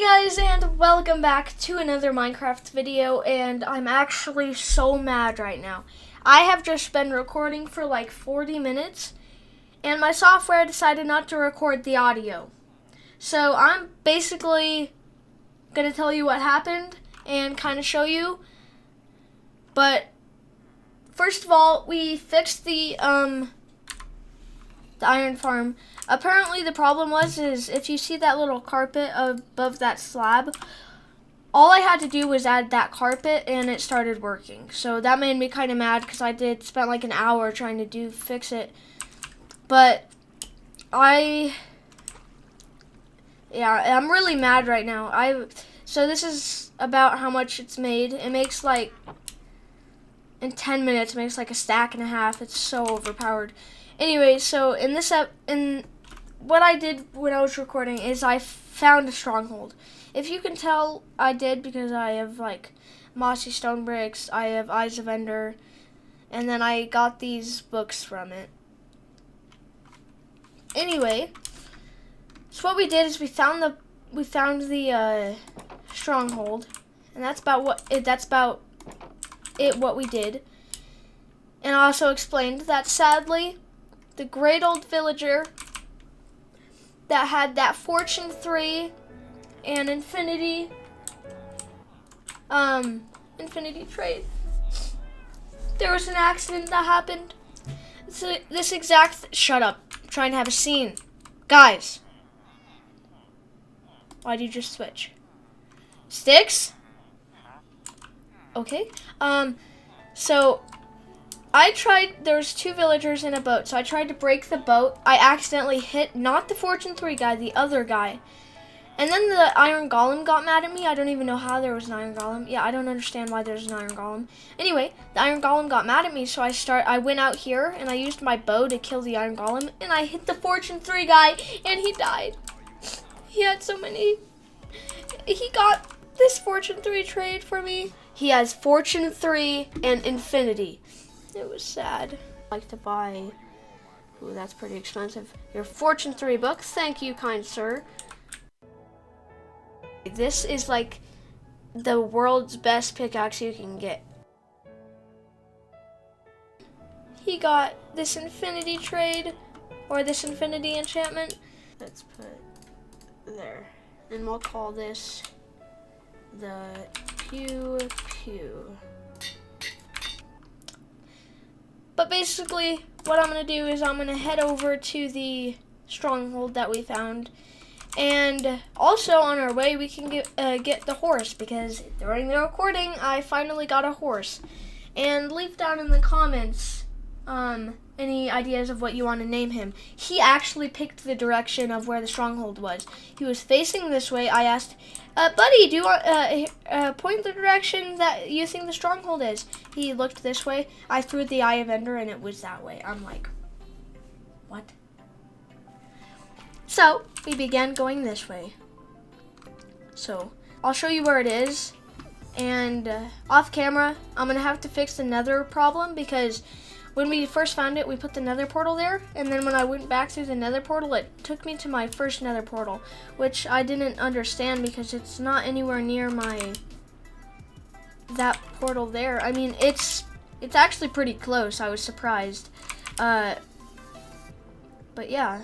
guys, and welcome back to another Minecraft video, and I'm actually so mad right now. I have just been recording for like 40 minutes, and my software decided not to record the audio. So I'm basically going to tell you what happened and kind of show you. But first of all, we fixed the iron farm. Apparently the problem is if you see that little carpet above that slab, all I had to do was add that carpet and it started working. So that made me kind of mad because I spent like an hour trying to fix it. But I'm really mad right now. So this is about how much it's made. It makes like, in 10 minutes, it makes like a stack and a half. It's so overpowered. Anyway, so what I did when I was recording is I found a stronghold. If you can tell, I did because I have like mossy stone bricks, I have eyes of ender, and then I got these books from it. Anyway, so what we did is we found the stronghold, and that's about what we did. And I also explained that sadly, the great old villager that had that fortune 3 and infinity trade, there was an accident that happened. Shut up, I'm trying to have a scene. Guys, why did you just switch? Sticks? Okay. So there was 2 villagers in a boat, so I tried to break the boat. I accidentally hit, not the Fortune 3 guy, the other guy. And then the Iron Golem got mad at me. I don't even know how there was an Iron Golem. Yeah, I don't understand why there's an Iron Golem. Anyway, the Iron Golem got mad at me, so I went out here, and I used my bow to kill the Iron Golem, and I hit the Fortune 3 guy, and he died. He had so many. He got this Fortune 3 trade for me. He has Fortune 3 and Infinity. It was sad. I'd like to buy, ooh, that's pretty expensive, your Fortune 3 book. Thank you, kind sir. This is like the world's best pickaxe you can get. He got this Infinity trade, or this Infinity enchantment. Let's put there. And we'll call this the Pew Pew. But basically, what I'm going to do is I'm going to head over to the stronghold that we found. And also on our way, we can get the horse, because during the recording, I finally got a horse. And leave down in the comments any ideas of what you want to name him. He actually picked the direction of where the stronghold was. He was facing this way. I asked, buddy, do you want point the direction that you think the stronghold is? He looked this way. I threw the Eye of Ender, and it was that way. I'm like, what? So we began going this way. So I'll show you where it is, and off camera, I'm gonna have to fix the nether problem, because when we first found it, we put the nether portal there, and then when I went back through the nether portal, it took me to my first nether portal, which I didn't understand because it's not anywhere near that portal there. I mean, it's actually pretty close. I was surprised. But yeah.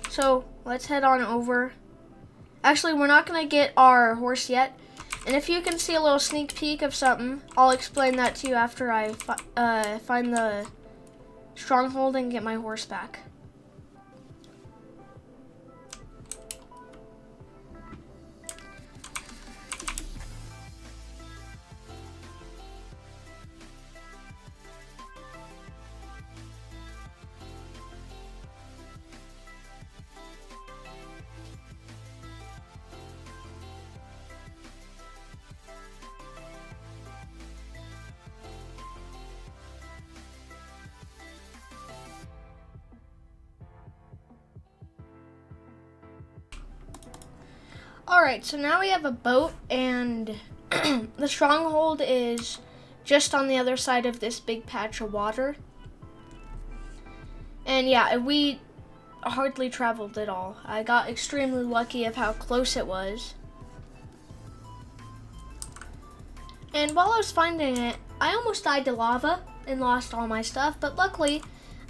So let's head on over. Actually, we're not gonna get our horse yet. And if you can see a little sneak peek of something, I'll explain that to you after I find the stronghold and get my horse back. Alright, so now we have a boat, and the stronghold is just on the other side of this big patch of water. And yeah, we hardly traveled at all. I got extremely lucky of how close it was. And while I was finding it, I almost died to lava and lost all my stuff, but luckily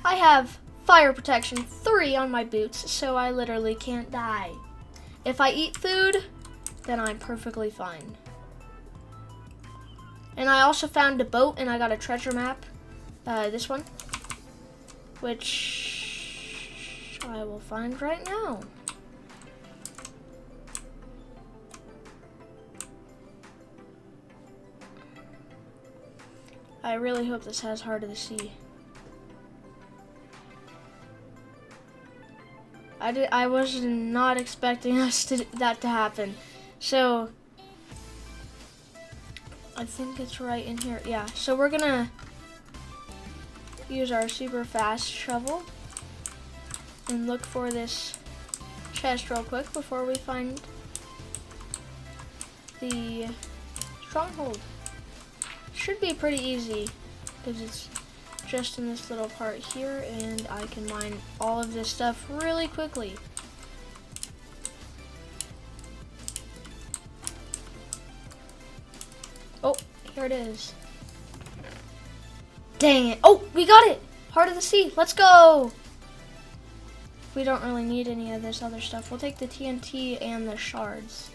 I have fire protection 3 on my boots, so I literally can't die. If I eat food, then I'm perfectly fine. And I also found a boat and I got a treasure map, this one, which I will find right now. I really hope this has Heart of the Sea. I was not expecting that to happen. So I think it's right in here. Yeah, so we're gonna use our super fast shovel and look for this chest real quick before we find the stronghold. Should be pretty easy because it's just in this little part here and I can mine all of this stuff really quickly. Oh, here it is. Dang it. Oh, we got it! Heart of the Sea. Let's go! We don't really need any of this other stuff. We'll take the TNT and the shards.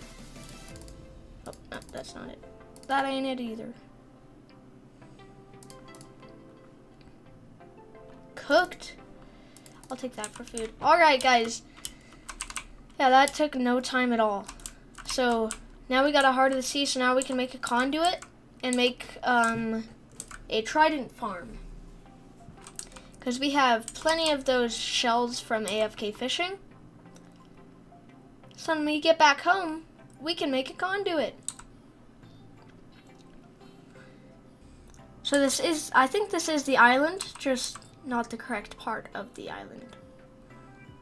Oh, no, that's not it. That ain't it either. Cooked. I'll take that for food. Alright, guys. Yeah, that took no time at all. So now we got a Heart of the Sea, so now we can make a conduit and make a trident farm. Because we have plenty of those shells from AFK fishing. So when we get back home, we can make a conduit. So this is, I think this is the island, just not the correct part of the island.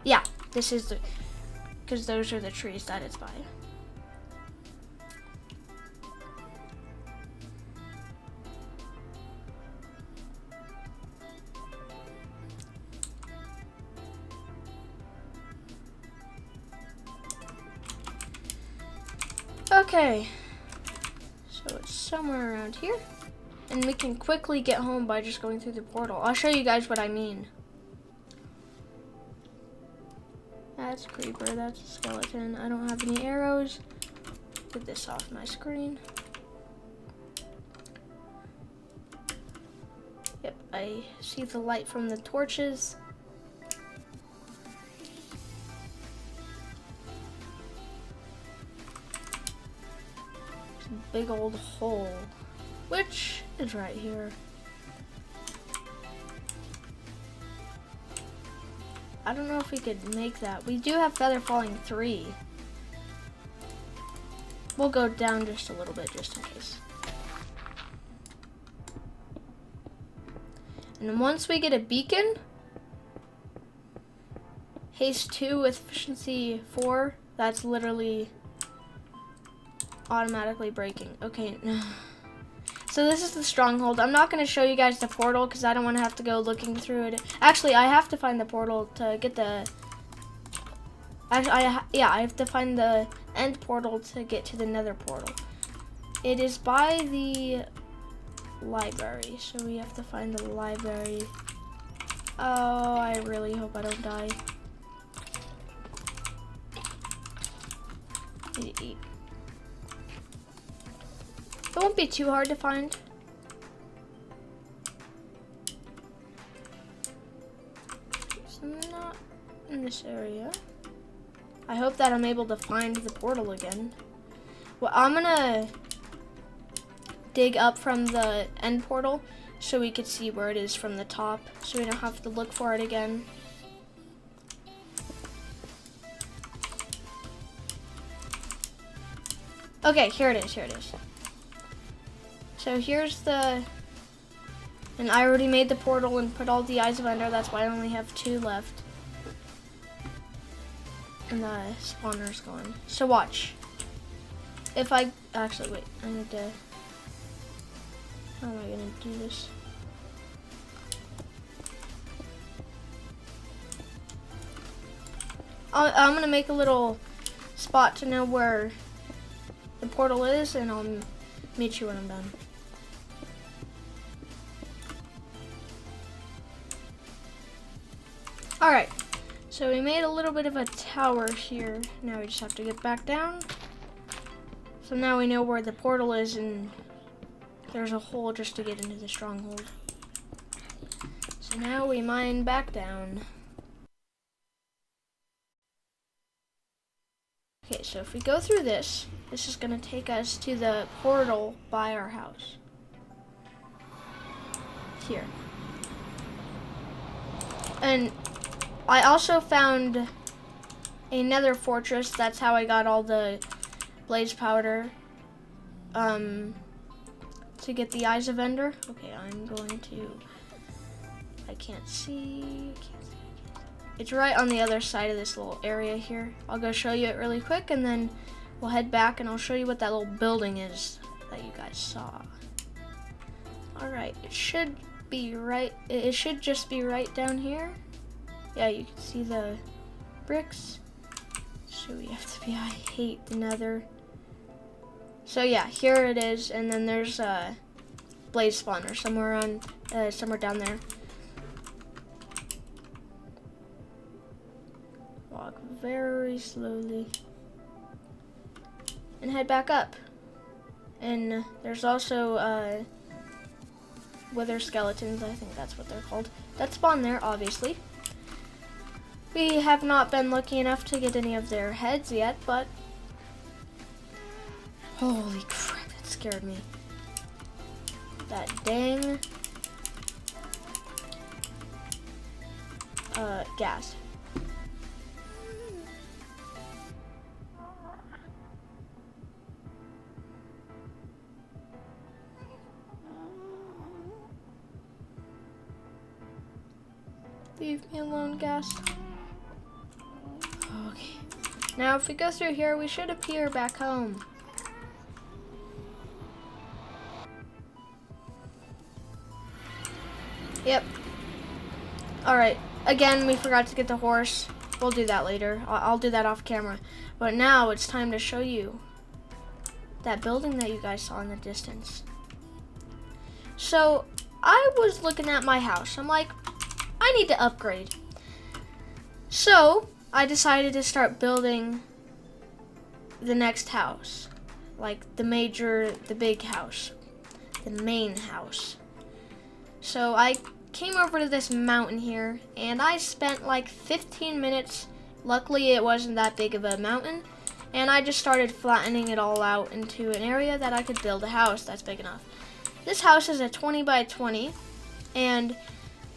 Yeah, this is the, because those are the trees that it's by. Okay, so it's somewhere around here. And we can quickly get home by just going through the portal. I'll show you guys what I mean. That's a creeper, that's a skeleton. I don't have any arrows. Get this off my screen. Yep, I see the light from the torches. It's a big old hole, which is right here. I don't know if we could make that. We do have feather falling 3. We'll go down just a little bit just in case. And once we get a beacon, haste 2 with efficiency 4, that's literally automatically breaking. Okay. So this is the stronghold. I'm not going to show you guys the portal because I don't want to have to go looking through it. Actually, I have to find the portal to get the... Actually, I have to find the end portal to get to the nether portal. It is by the library, so we have to find the library. Oh, I really hope I don't die. Need to eat. It won't be too hard to find. It's not in this area. I hope that I'm able to find the portal again. Well, I'm gonna dig up from the end portal so we could see where it is from the top, so we don't have to look for it again. Okay, here it is, here it is. So here's the, and I already made the portal and put all the eyes of Ender, that's why I only have 2 left. And the spawner's gone. So watch. If I, actually wait, I need to, how am I gonna do this? I'm gonna make a little spot to know where the portal is and I'll meet you when I'm done. Alright, so we made a little bit of a tower here. Now we just have to get back down. So now we know where the portal is, and there's a hole just to get into the stronghold. So now we mine back down. Okay, so if we go through this, this is going to take us to the portal by our house. Here. And I also found a nether fortress. That's how I got all the blaze powder to get the eyes of Ender. Okay, I'm going to... I can't see. It's right on the other side of this little area here. I'll go show you it really quick, and then we'll head back and I'll show you what that little building is that you guys saw. Alright, it should be right, it should just be right down here. Yeah, you can see the bricks. So we have to be, I hate the nether. So yeah, here it is, and then there's a blaze spawner somewhere down there. Walk very slowly and head back up. And there's also wither skeletons, I think that's what they're called, that spawn there, obviously. We have not been lucky enough to get any of their heads yet, but holy crap, that scared me. That dang gas. Leave me alone, gas. Okay. Now if we go through here, we should appear back home. Yep. Alright. Again, we forgot to get the horse. We'll do that later. I'll do that off camera. But now it's time to show you that building that you guys saw in the distance. So I was looking at my house. I'm like, I need to upgrade. So I decided to start building the next house. Like the big house. The main house. So I came over to this mountain here, and I spent like 15 minutes. Luckily it wasn't that big of a mountain, and I just started flattening it all out into an area that I could build a house that's big enough. This house is a 20 by 20, and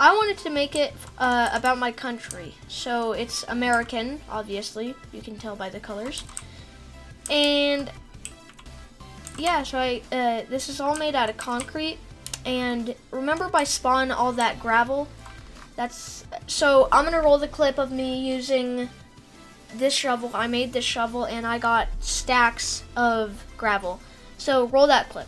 I wanted to make it about my country. So it's American, obviously, you can tell by the colors. And yeah, so this is all made out of concrete. And remember by spawn all that gravel? So I'm gonna roll the clip of me using this shovel. I made this shovel and I got stacks of gravel. So roll that clip.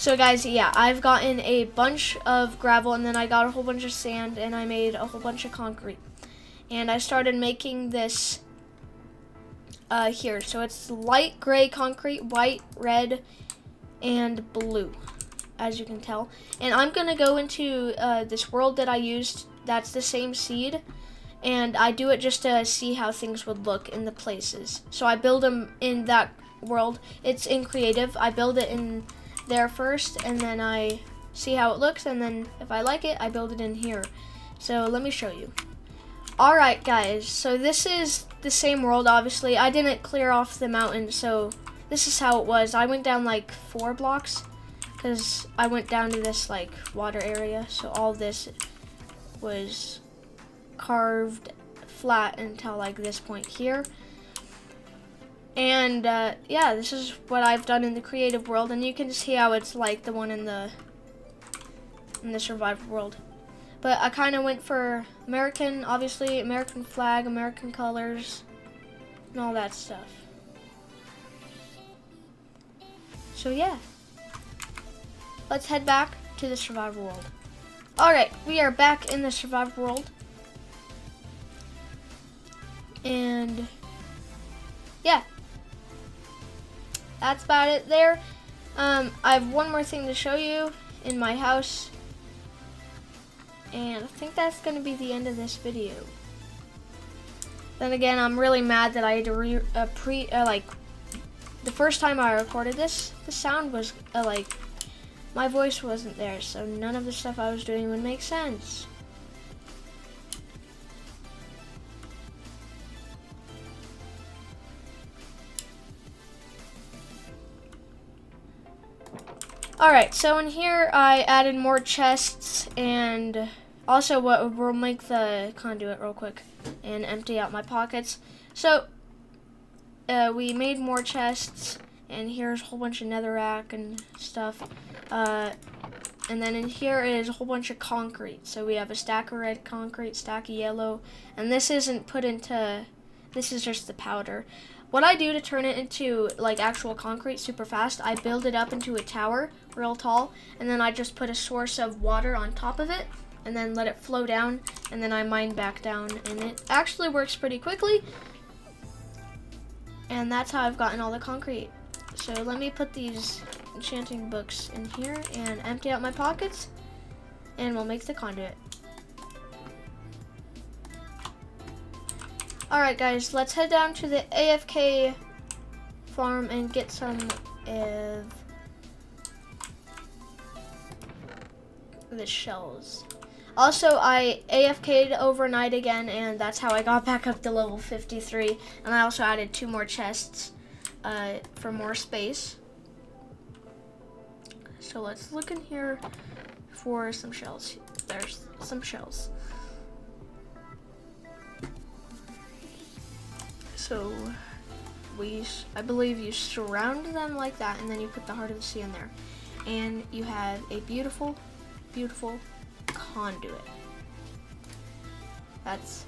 So guys, yeah, I've gotten a bunch of gravel, and then I got a whole bunch of sand, and I made a whole bunch of concrete. And I started making this here. So it's light gray concrete, white, red, and blue, as you can tell. And I'm gonna go into this world that I used. That's the same seed, and I do it just to see how things would look in the places. So I build them in that world. It's in creative. I build it in there first, and then I see how it looks, and then if I like it, I build it in here. So let me show you. Alright guys, so this is the same world. Obviously I didn't clear off the mountain, so this is how it was. I went down like 4 blocks because I went down to this like water area, so all this was carved flat until like this point here. And yeah, this is what I've done in the creative world, and you can see how it's like the one in the survival world. But I kind of went for American, obviously, American flag, American colors, and all that stuff. So yeah, let's head back to the survival world. Alright, we are back in the survival world. And yeah, that's about it there. I have one more thing to show you in my house. And I think that's going to be the end of this video. Then again, I'm really mad that I had to like, the first time I recorded this, the sound was like, my voice wasn't there, so none of the stuff I was doing would make sense. Alright, so in here I added more chests, and also we'll make the conduit real quick and empty out my pockets. So we made more chests, and here's a whole bunch of netherrack and stuff. And then in here is a whole bunch of concrete. So we have a stack of red concrete, stack of yellow, and this isn't put into, this is just the powder. What I do to turn it into like actual concrete super fast, I build it up into a tower real tall, and then I just put a source of water on top of it, and then let it flow down, and then I mine back down, and it actually works pretty quickly. And that's how I've gotten all the concrete. So let me put these enchanting books in here and empty out my pockets, and we'll make the conduit. Alright guys, let's head down to the AFK farm and get some of the shells. Also, I AFK'd overnight again, and that's how I got back up to level 53. And I also added 2 more chests for more space. So let's look in here for some shells. There's some shells. So I believe you surround them like that, and then you put the Heart of the Sea in there, and you have a beautiful, beautiful conduit. That's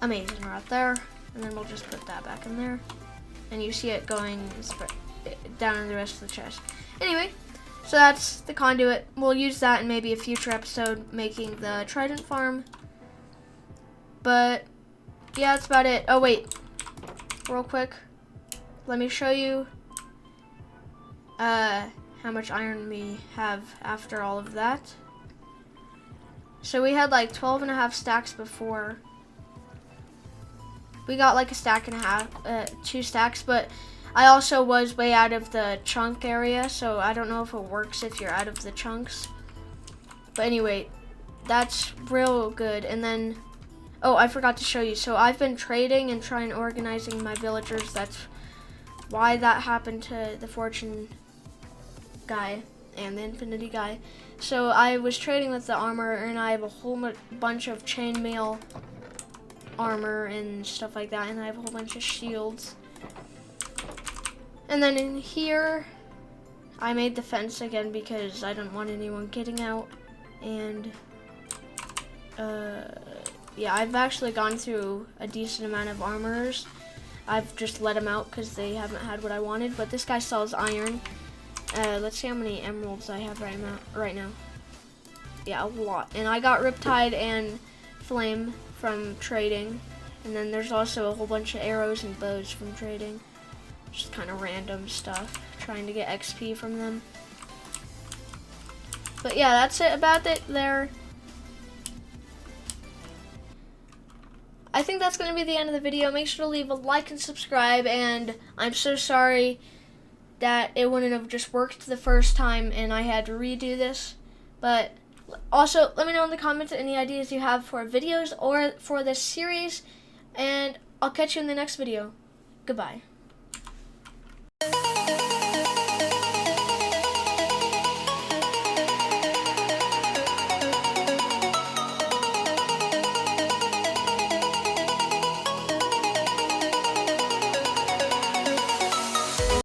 amazing right there. And then we'll just put that back in there, and you see it going down in the rest of the chest. Anyway, so that's the conduit. We'll use that in maybe a future episode making the Trident farm. But yeah, that's about it. Oh wait, real quick, let me show you how much iron we have after all of that. So we had like 12.5 stacks before. We got like a stack and a half, 2 stacks, but I also was way out of the chunk area, so I don't know if it works if you're out of the chunks. But anyway, that's real good. And then, oh, I forgot to show you. So I've been trading and trying organizing my villagers. That's why that happened to the fortune guy and the infinity guy. So I was trading with the armor, and I have a whole bunch of chainmail armor and stuff like that, and I have a whole bunch of shields. And then in here, I made the fence again because I didn't want anyone getting out. And yeah, I've actually gone through a decent amount of armorers. I've just let them out because they haven't had what I wanted. But this guy sells iron, Let's see how many emeralds I have right now. Yeah, a lot. And I got Riptide and Flame from trading. And then there's also a whole bunch of arrows and bows from trading. Just kind of random stuff. Trying to get XP from them. But yeah, that's it about it there. I think that's going to be the end of the video. Make sure to leave a like and subscribe. And I'm so sorry that it wouldn't have just worked the first time and I had to redo this. But also, let me know in the comments any ideas you have for videos or for this series. And I'll catch you in the next video. Goodbye.